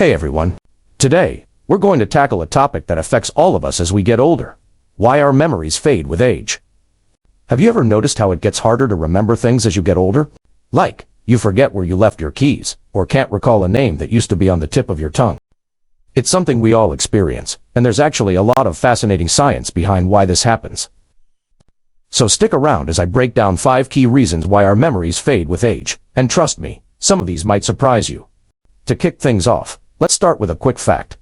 Hey everyone. Today, we're going to tackle a topic that affects all of us as we get older. Why our memories fade with age. Have you ever noticed how it gets harder to remember things as you get older? Like, you forget where you left your keys, or can't recall a name that used to be on the tip of your tongue. It's something we all experience, and there's actually a lot of fascinating science behind why this happens. So stick around as I break down 5 key reasons why our memories fade with age, and trust me, some of these might surprise you. To kick things off, let's start with a quick fact.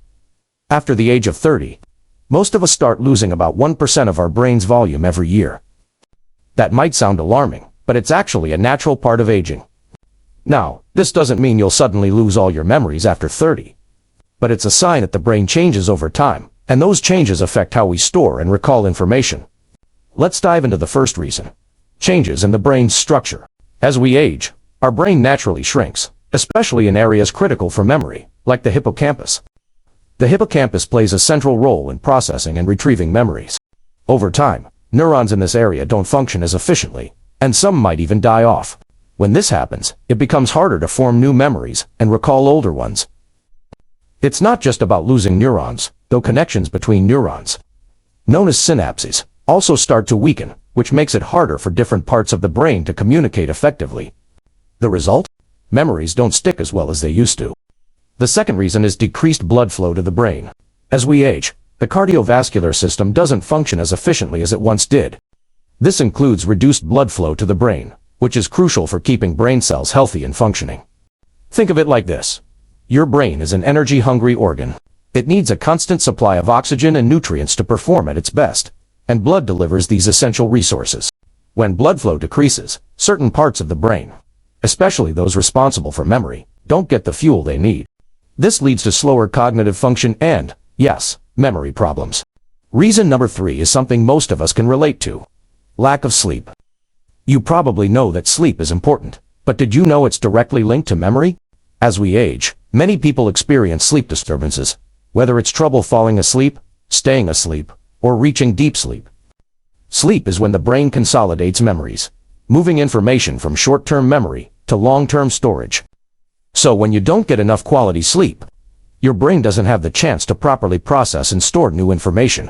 After the age of 30, most of us start losing about 1% of our brain's volume every year. That might sound alarming, but it's actually a natural part of aging. Now, this doesn't mean you'll suddenly lose all your memories after 30. But it's a sign that the brain changes over time, and those changes affect how we store and recall information. Let's dive into the first reason. Changes in the brain's structure. As we age, our brain naturally shrinks, especially in areas critical for memory, like the hippocampus. The hippocampus plays a central role in processing and retrieving memories. Over time, neurons in this area don't function as efficiently, and some might even die off. When this happens, it becomes harder to form new memories and recall older ones. It's not just about losing neurons, though connections between neurons, known as synapses, also start to weaken, which makes it harder for different parts of the brain to communicate effectively. The result? Memories don't stick as well as they used to. The second reason is decreased blood flow to the brain. As we age, the cardiovascular system doesn't function as efficiently as it once did. This includes reduced blood flow to the brain, which is crucial for keeping brain cells healthy and functioning. Think of it like this. Your brain is an energy-hungry organ. It needs a constant supply of oxygen and nutrients to perform at its best, and blood delivers these essential resources. When blood flow decreases, certain parts of the brain, especially those responsible for memory, don't get the fuel they need. This leads to slower cognitive function and, yes, memory problems. Reason number 3 is something most of us can relate to. Lack of sleep. You probably know that sleep is important, but did you know it's directly linked to memory? As we age, many people experience sleep disturbances, whether it's trouble falling asleep, staying asleep, or reaching deep sleep. Sleep is when the brain consolidates memories, moving information from short-term memory to long-term storage. So when you don't get enough quality sleep, your brain doesn't have the chance to properly process and store new information.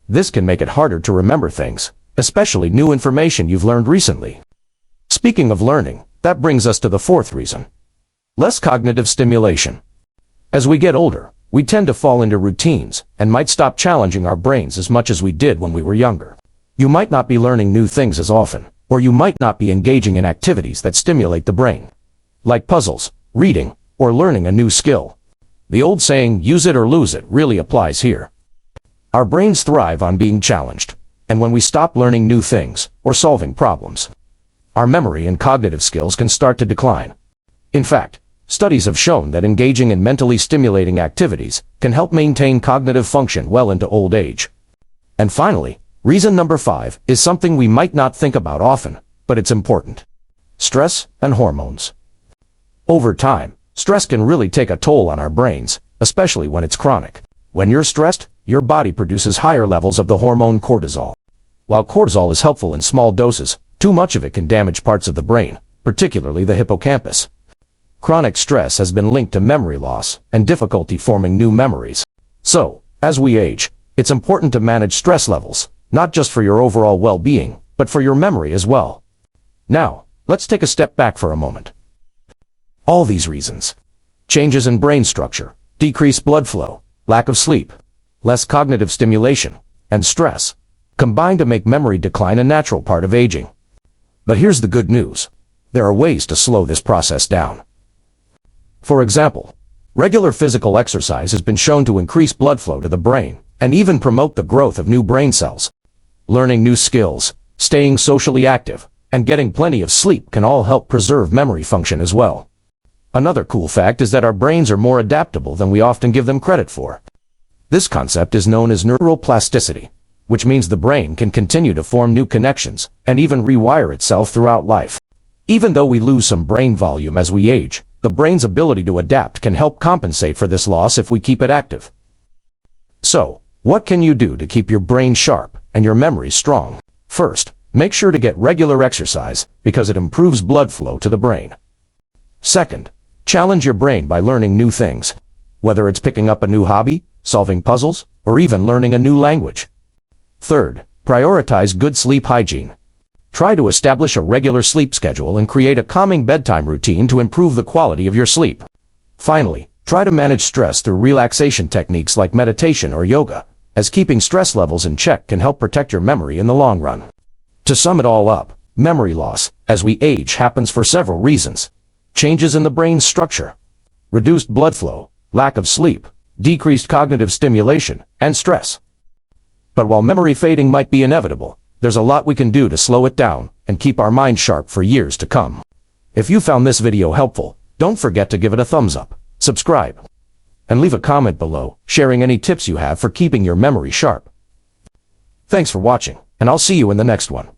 This can make it harder to remember things, especially new information you've learned recently. Speaking of learning, that brings us to the 4th reason. Less cognitive stimulation. As we get older, we tend to fall into routines and might stop challenging our brains as much as we did when we were younger. You might not be learning new things as often, or you might not be engaging in activities that stimulate the brain, like puzzles, reading, or learning a new skill. The old saying, use it or lose it, really applies here. Our brains thrive on being challenged, and when we stop learning new things, or solving problems, our memory and cognitive skills can start to decline. In fact, studies have shown that engaging in mentally stimulating activities can help maintain cognitive function well into old age. And finally, reason number 5 is something we might not think about often, but it's important. Stress and hormones. Over time, stress can really take a toll on our brains, especially when it's chronic. When you're stressed, your body produces higher levels of the hormone cortisol. While cortisol is helpful in small doses, too much of it can damage parts of the brain, particularly the hippocampus. Chronic stress has been linked to memory loss and difficulty forming new memories. So, as we age, it's important to manage stress levels, not just for your overall well-being, but for your memory as well. Now, let's take a step back for a moment. All these reasons, changes in brain structure, decreased blood flow, lack of sleep, less cognitive stimulation, and stress, combine to make memory decline a natural part of aging. But here's the good news. There are ways to slow this process down. For example, regular physical exercise has been shown to increase blood flow to the brain, and even promote the growth of new brain cells. Learning new skills, staying socially active, and getting plenty of sleep can all help preserve memory function as well. Another cool fact is that our brains are more adaptable than we often give them credit for. This concept is known as neuroplasticity, which means the brain can continue to form new connections and even rewire itself throughout life. Even though we lose some brain volume as we age, the brain's ability to adapt can help compensate for this loss if we keep it active. So, what can you do to keep your brain sharp and your memory strong? First, make sure to get regular exercise because it improves blood flow to the brain. Second, challenge your brain by learning new things. whether it's picking up a new hobby, solving puzzles, or even learning a new language. Third, prioritize good sleep hygiene. Try to establish a regular sleep schedule and create a calming bedtime routine to improve the quality of your sleep. Finally, try to manage stress through relaxation techniques like meditation or yoga, as keeping stress levels in check can help protect your memory in the long run. To sum it all up, memory loss, as we age, happens for several reasons. Changes in the brain's structure, reduced blood flow, lack of sleep, decreased cognitive stimulation, and stress. But while memory fading might be inevitable, there's a lot we can do to slow it down and keep our mind sharp for years to come. If you found this video helpful, don't forget to give it a thumbs up, subscribe, and leave a comment below, sharing any tips you have for keeping your memory sharp. Thanks for watching, and I'll see you in the next one.